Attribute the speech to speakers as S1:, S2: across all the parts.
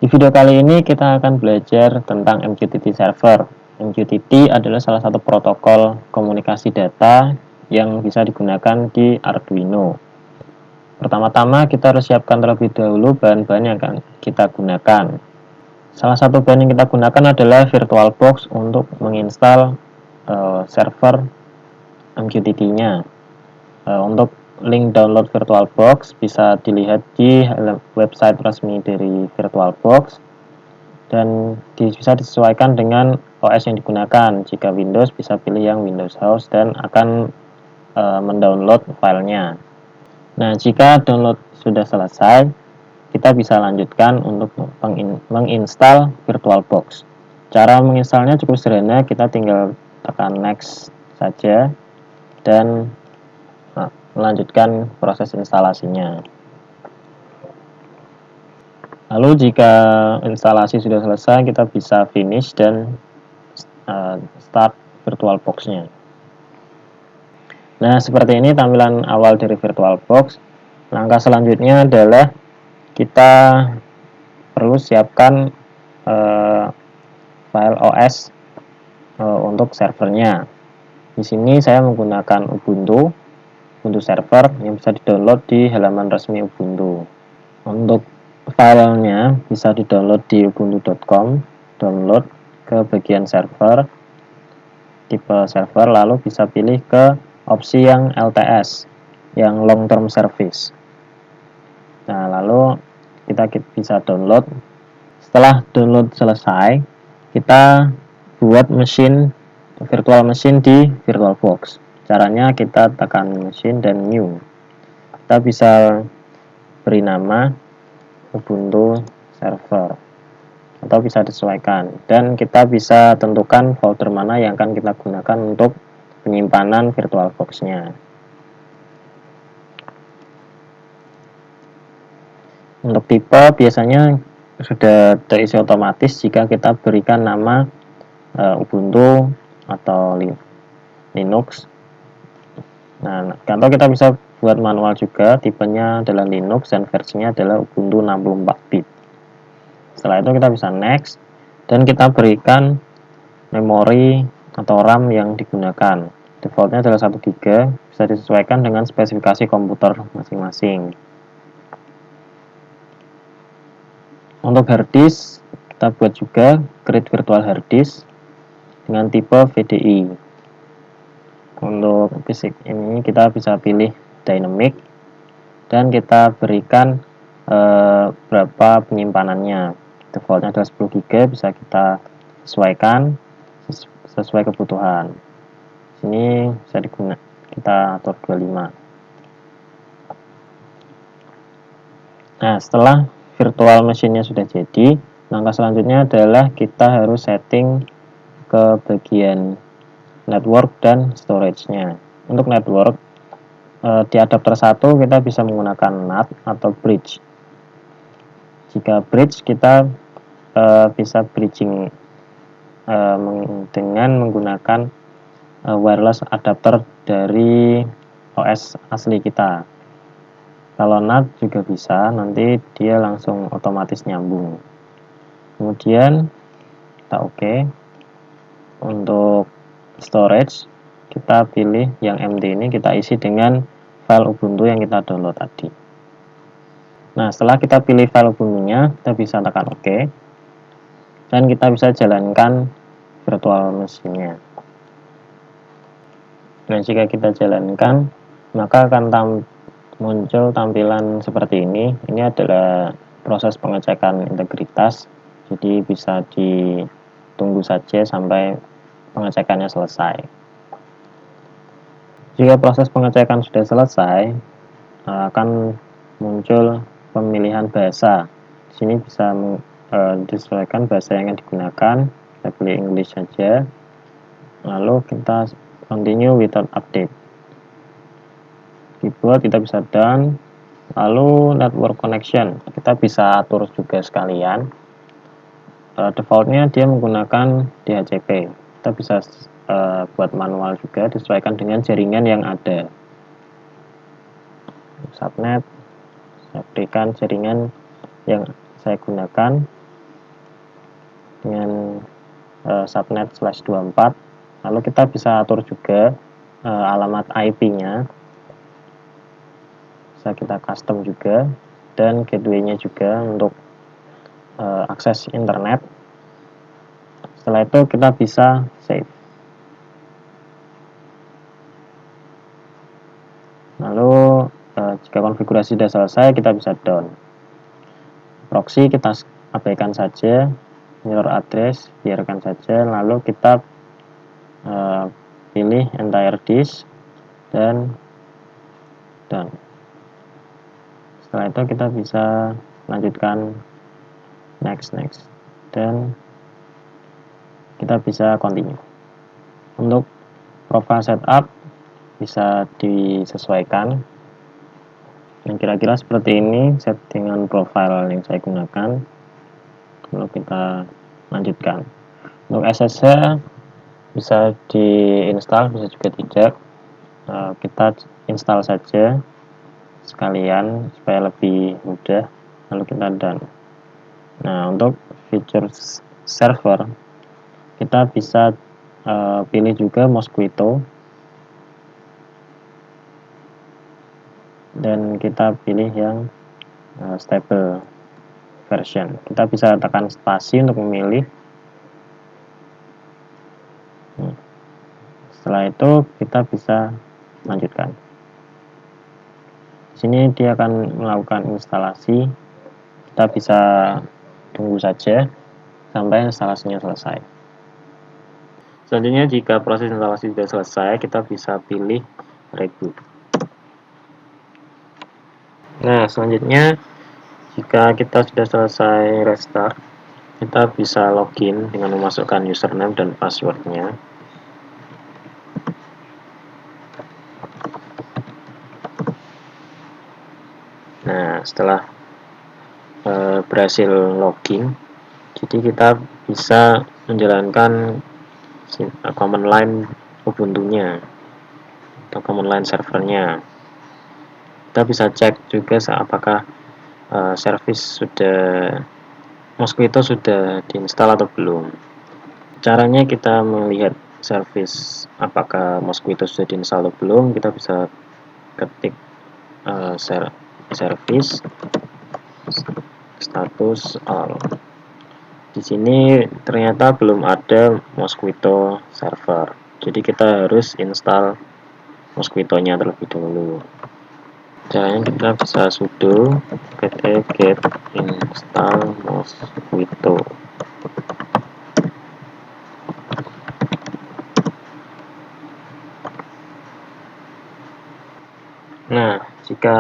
S1: Di video kali ini kita akan belajar tentang MQTT server. MQTT adalah salah satu protokol komunikasi data yang bisa digunakan di Arduino. Pertama-tama kita harus siapkan terlebih dahulu bahan-bahan yang akan kita gunakan. Salah satu bahan yang kita gunakan adalah VirtualBox untuk menginstal server MQTT-nya. Untuk link download VirtualBox bisa dilihat di website resmi dari VirtualBox dan bisa disesuaikan dengan OS yang digunakan. Jika Windows bisa pilih yang Windows Host dan akan mendownload filenya. Nah, jika download sudah selesai, kita bisa lanjutkan untuk menginstal VirtualBox. Cara menginstalnya cukup sederhana, kita tinggal tekan next saja dan melanjutkan proses instalasinya. Lalu jika instalasi sudah selesai, kita bisa finish dan start VirtualBox-nya. Nah, seperti ini tampilan awal dari VirtualBox. Langkah selanjutnya adalah kita perlu siapkan file OS untuk servernya. Di sini saya menggunakan Ubuntu server yang bisa di-download di halaman resmi Ubuntu. Untuk filenya bisa di-download di ubuntu.com, download ke bagian server, tipe server, lalu bisa pilih ke opsi yang LTS, yang long term service. Nah, lalu kita bisa download. Setelah download selesai, kita buat virtual machine di VirtualBox. Caranya kita tekan machine dan new. Kita bisa beri nama Ubuntu server atau bisa disesuaikan, dan kita bisa tentukan folder mana yang akan kita gunakan untuk penyimpanan VirtualBox-nya. Untuk tipe biasanya sudah terisi otomatis jika kita berikan nama Ubuntu atau Linux. Nah, atau kita bisa buat manual juga, tipenya adalah Linux dan versinya adalah Ubuntu 64-bit. Setelah itu kita bisa next dan kita berikan memori atau RAM yang digunakan. Defaultnya adalah 1 GB, bisa disesuaikan dengan spesifikasi komputer masing-masing. Untuk hard disk, kita buat juga create virtual hard disk dengan tipe VDI. Untuk fisik ini kita bisa pilih dynamic dan kita berikan berapa penyimpanannya. Defaultnya adalah 10 GB, bisa kita sesuaikan sesuai kebutuhan. Sini bisa kita atur 25. Nah, setelah virtual machine-nya sudah jadi, langkah selanjutnya adalah kita harus setting ke bagian network dan storage-nya. Untuk network, di adapter 1 kita bisa menggunakan NAT atau bridge. Jika bridge, kita bisa bridging dengan menggunakan wireless adapter dari OS asli kita. Kalau NAT juga bisa, nanti dia langsung otomatis nyambung. Kemudian kita oke. Untuk storage, kita pilih yang MD ini, kita isi dengan file Ubuntu yang kita download tadi. Nah, setelah kita pilih file Ubuntu-nya, kita bisa tekan OK. Dan kita bisa jalankan virtual machine-nya. Nah, jika kita jalankan, maka akan muncul tampilan seperti ini. Ini adalah proses pengecekan integritas, jadi bisa ditunggu saja sampai pengecekannya selesai. Jika proses pengecekan sudah selesai, akan muncul pemilihan bahasa. Di sini bisa disesuaikan bahasa yang digunakan. Kita pilih English saja. Lalu kita continue without update. Keyboard kita bisa done. Lalu network connection kita bisa atur juga sekalian. Defaultnya dia menggunakan DHCP. Kita bisa buat manual juga, disesuaikan dengan jaringan yang ada. Subnet, saya berikan jaringan yang saya gunakan. dengan subnet /24. Lalu kita bisa atur juga alamat IP-nya, bisa kita custom juga, dan gateway-nya juga untuk akses internet. Setelah itu kita bisa save. Lalu jika konfigurasi sudah selesai, kita bisa done. Proxy kita abaikan saja, mirror address biarkan saja, lalu kita pilih entire disk dan done. Setelah itu kita bisa lanjutkan next, dan kita bisa continue. Untuk profile setup bisa disesuaikan, yang kira-kira seperti ini settingan profile yang saya gunakan. Lalu kita lanjutkan. Untuk SSH bisa diinstal, bisa juga tidak. Kita install saja sekalian supaya lebih mudah, lalu kita done. Nah, untuk feature server kita bisa pilih juga Mosquito, dan kita pilih yang stable version. Kita bisa tekan spasi untuk memilih. Setelah itu kita bisa lanjutkan. Di sini dia akan melakukan instalasi. Kita bisa tunggu saja sampai instalasinya selesai. Selanjutnya, jika proses instalasi sudah selesai, kita bisa pilih reboot. Nah, selanjutnya jika kita sudah selesai restart, kita bisa login dengan memasukkan username dan passwordnya. Nah, setelah berhasil login, jadi kita bisa menjalankan command line Ubuntu-nya atau command line servernya. Kita bisa cek juga apakah service Mosquito sudah diinstal atau belum. Caranya kita melihat service apakah Mosquito sudah diinstal atau belum, kita bisa ketik service status all. Di sini ternyata belum ada Mosquito server, jadi kita harus install Mosquito-nya terlebih dahulu. Caranya kita bisa sudo pt get install Mosquito. Nah, jika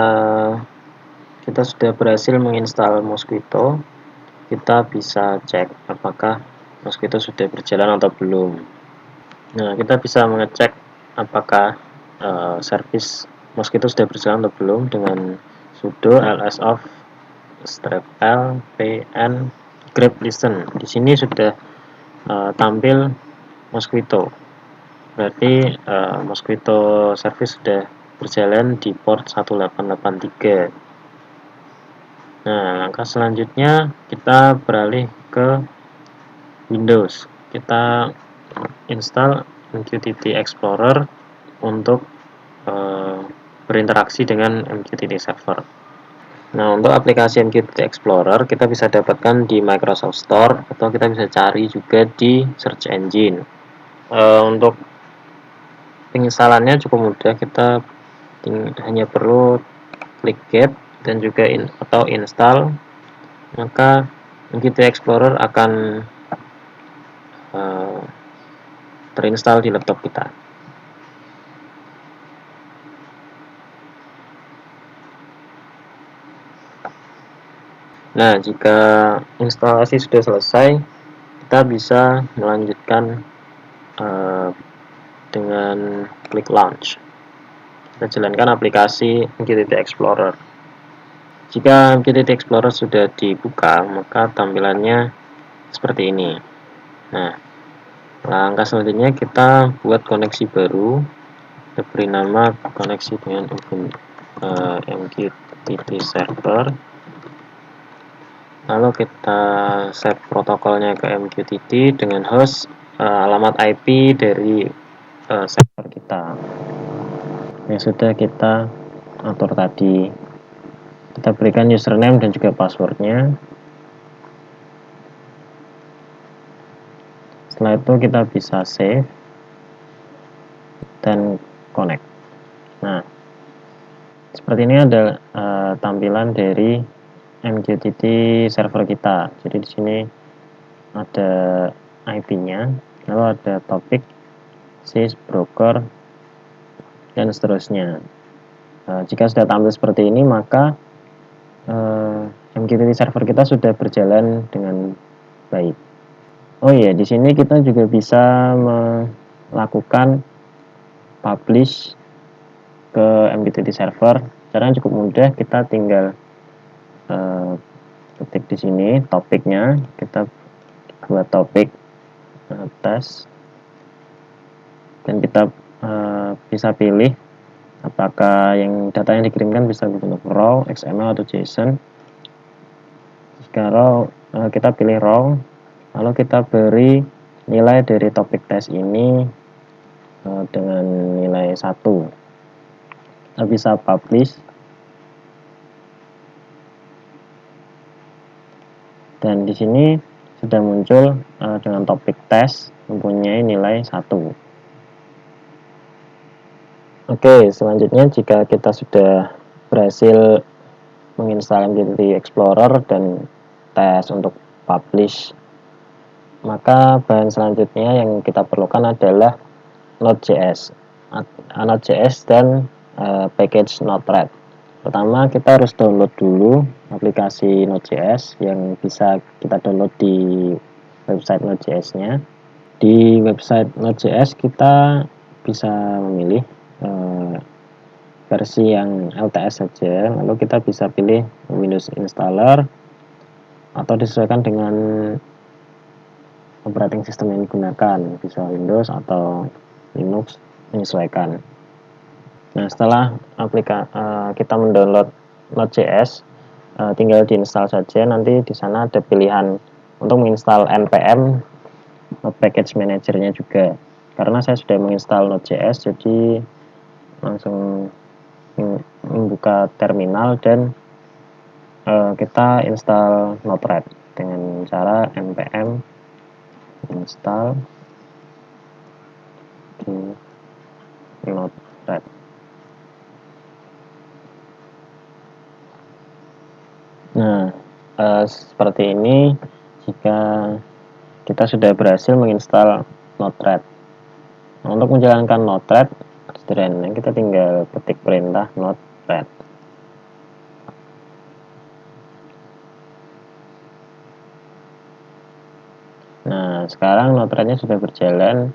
S1: kita sudah berhasil menginstal Mosquito, kita bisa cek apakah Mosquito sudah berjalan atau belum. Nah, kita bisa mengecek apakah service Mosquito sudah berjalan atau belum dengan sudo lsof -l pn grep listen. Di sini sudah tampil Mosquito, berarti Mosquito service sudah berjalan di port 1883. Nah, langkah selanjutnya kita beralih ke Windows. Kita install MQTT Explorer untuk berinteraksi dengan MQTT Server. Nah, untuk aplikasi MQTT Explorer kita bisa dapatkan di Microsoft Store atau kita bisa cari juga di search engine. Untuk penginstalannya cukup mudah, kita hanya perlu klik get dan juga atau install, maka MQTT Explorer akan terinstall di laptop kita. Nah, jika instalasi sudah selesai, kita bisa melanjutkan dengan klik launch. Kita jalankan aplikasi MQTT Explorer. Jika MQTT Explorer sudah dibuka, maka tampilannya seperti ini. Nah, langkah selanjutnya kita buat koneksi baru. Kita beri nama koneksi dengan MQTT Server. Lalu kita set protokolnya ke MQTT dengan host alamat IP dari server kita yang sudah kita atur tadi. Kita berikan username dan juga passwordnya. Setelah itu kita bisa save dan connect. Nah, seperti ini ada tampilan dari MQTT server kita. Jadi di sini ada IP-nya, lalu ada topik, sys, broker, dan seterusnya. Jika sudah tampil seperti ini, maka MQTT server kita sudah berjalan dengan baik. Oh iya, di sini kita juga bisa melakukan publish ke MQTT server. Caranya cukup mudah, kita tinggal ketik di sini topiknya, kita buat topik tes, dan kita bisa pilih apakah yang data yang dikirimkan bisa berbentuk raw, XML atau JSON. Jika raw, kita pilih raw, lalu kita beri nilai dari topik tes ini dengan nilai 1. Kita bisa publish, dan di sini sudah muncul dengan topik tes mempunyai nilai 1. Oke, selanjutnya jika kita sudah berhasil menginstal MQTT Explorer dan tes untuk publish, maka bahan selanjutnya yang kita perlukan adalah Node.js dan package Node-RED. Pertama, kita harus download dulu aplikasi Node.js yang bisa kita download di website Node.js-nya. Di website Node.js kita bisa memilih versi yang LTS saja, lalu kita bisa pilih Windows installer atau disesuaikan dengan operating system yang digunakan, bisa Windows atau Linux, menyesuaikan. Nah, setelah kita mendownload Node.js, tinggal diinstal saja. Nanti di sana ada pilihan untuk menginstal npm Node Package Manager-nya juga. Karena saya sudah menginstal Node.js, jadi langsung membuka terminal dan kita install Node-RED dengan cara npm install di Node-RED. Nah, seperti ini jika kita sudah berhasil menginstal Node-RED. Nah, untuk menjalankan Node-RED, sederhana, kita tinggal ketik perintah Node-RED. Nah, sekarang Node-RED-nya sudah berjalan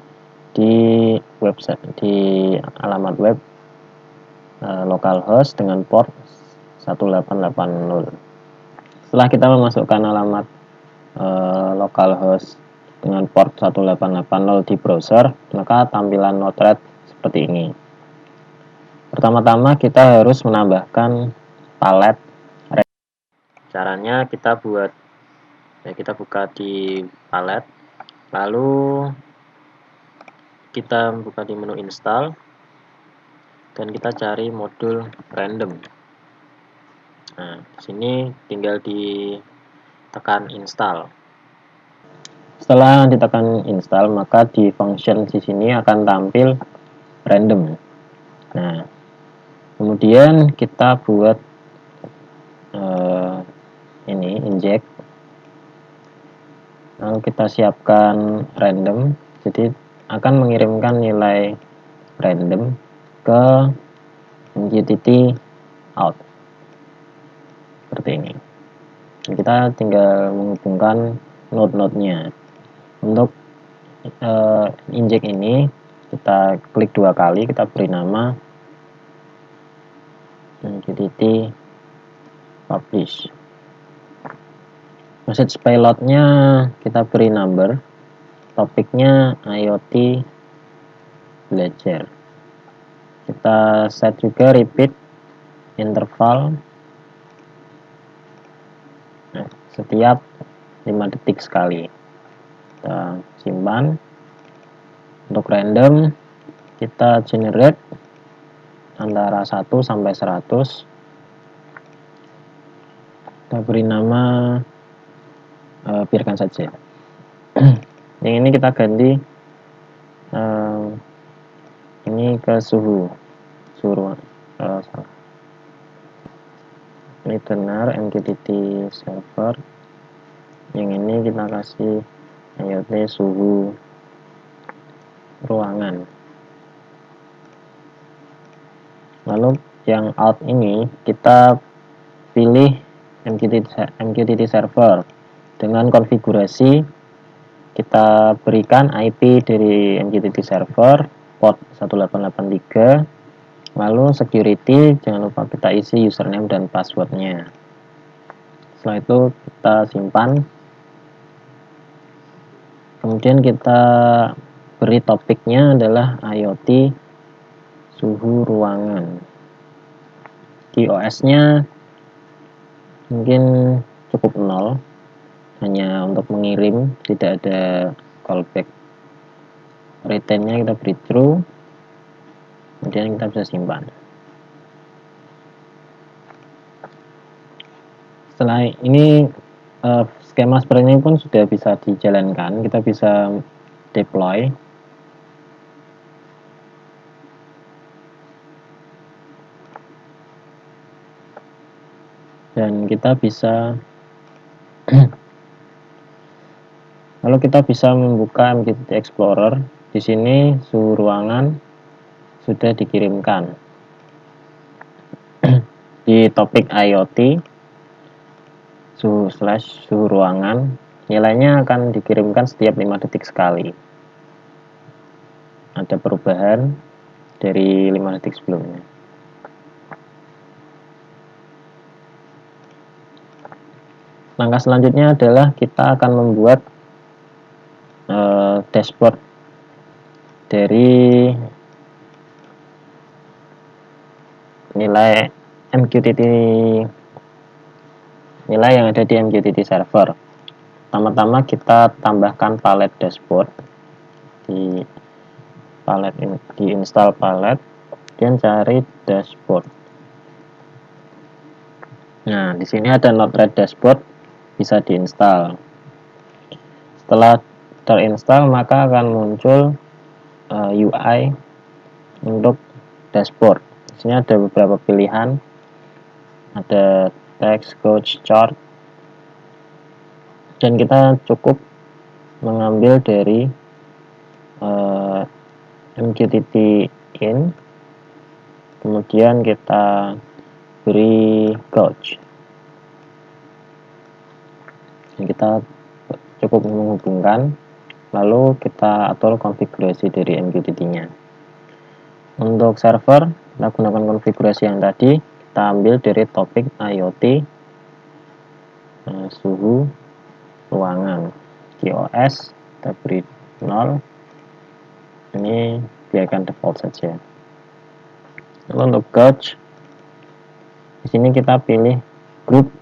S1: di website, di alamat web localhost dengan port 1880. Setelah kita memasukkan alamat localhost dengan port 1880 di browser, maka tampilan Node-RED seperti ini. Pertama-tama kita harus menambahkan palet. Caranya kita buka di palet, lalu kita buka di menu install dan kita cari modul random. Nah, di sini tinggal ditekan install. Setelah ditekan install, maka di function di sini akan tampil random. Nah, kemudian kita buat ini inject, lalu kita siapkan random, jadi akan mengirimkan nilai random ke MQTT out seperti ini. Dan kita tinggal menghubungkan node-node-nya. Untuk inject ini kita klik 2 kali, kita beri nama MQTT publish. Message payload-nya kita beri number, topiknya IoT belajar. Kita set juga repeat interval. Nah, setiap 5 detik sekali. Kita simpan. Untuk random kita generate antara 1 sampai 100. Kita beri nama biarkan saja. Yang ini kita ganti ini ke suhu salah. Ini benar MQTT server. Yang ini kita kasih IoT suhu ruangan. Lalu yang out ini kita pilih MQTT server dengan konfigurasi kita berikan IP dari MQTT server port 1883. Lalu security jangan lupa kita isi username dan passwordnya. Setelah itu kita simpan. Kemudian kita beri topiknya adalah IoT suhu ruangan. QoS-nya mungkin cukup 0, hanya untuk mengirim, tidak ada callback. Retain-nya kita beri true, kemudian kita bisa simpan. Setelah ini skema seperti ini pun sudah bisa dijalankan, kita bisa deploy. Dan kita bisa lalu kita bisa membuka MQTT Explorer. Di sini suhu ruangan sudah dikirimkan. Di topik IoT suhu ruangan, nilainya akan dikirimkan setiap 5 detik sekali. Ada perubahan dari 5 detik sebelumnya. Langkah selanjutnya adalah kita akan membuat dashboard dari nilai MQTT, nilai yang ada di MQTT server. Pertama-tama kita tambahkan palet dashboard di palet ini, di install palet, dan cari dashboard. Nah, di sini ada Node-RED dashboard, bisa diinstal. Setelah terinstall maka akan muncul UI untuk dashboard. Di sini ada beberapa pilihan, ada text, coach, chart, dan kita cukup mengambil dari MQTT in, kemudian kita beri coach, dan kita cukup menghubungkan, lalu kita atur konfigurasi dari MQTT-nya. Untuk server, kita gunakan konfigurasi yang tadi, kita ambil dari topik IoT suhu ruangan. QoS kita beri 0, ini biarkan default saja. Lalu untuk coach, di sini kita pilih grup,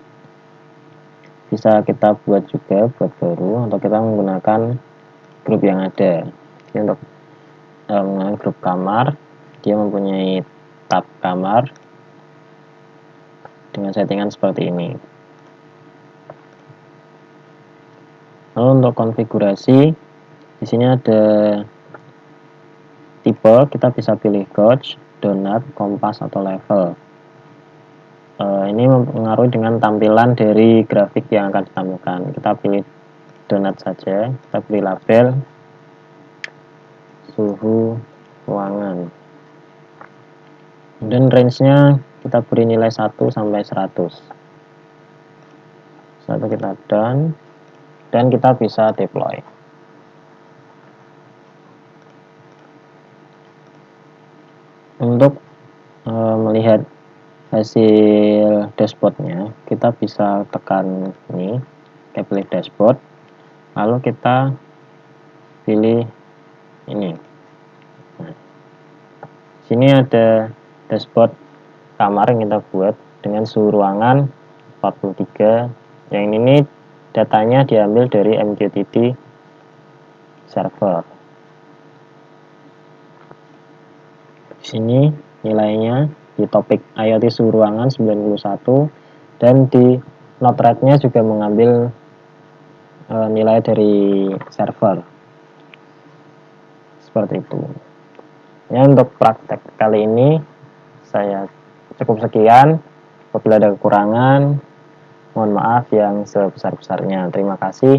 S1: bisa kita buat juga buat baru, atau kita menggunakan grup yang ada. Jadi untuk menggunakan grup kamar, dia mempunyai tab kamar dengan settingan seperti ini. Lalu untuk konfigurasi, di sini ada tipe, kita bisa pilih gauge, donut, kompas, atau level. Ini mempengaruhi dengan tampilan dari grafik yang akan ditampilkan. Kita pilih donut saja, kita beri label suhu ruangan. Dan range-nya kita beri nilai 1 sampai 100. Satu kita done, dan kita bisa deploy. Untuk melihat hasil dashboardnya, kita bisa tekan ini, kita pilih dashboard, lalu kita pilih ini. Nah, sini ada dashboard kamar yang kita buat dengan suhu ruangan 43. Yang ini datanya diambil dari MQTT server. Di sini nilainya di topik IoT suhu ruangan 91, dan di Node-RED-nya juga mengambil nilai dari server. Seperti itu. Ya, untuk praktek kali ini saya cukup sekian. Apabila ada kekurangan, mohon maaf yang sebesar-besarnya. Terima kasih.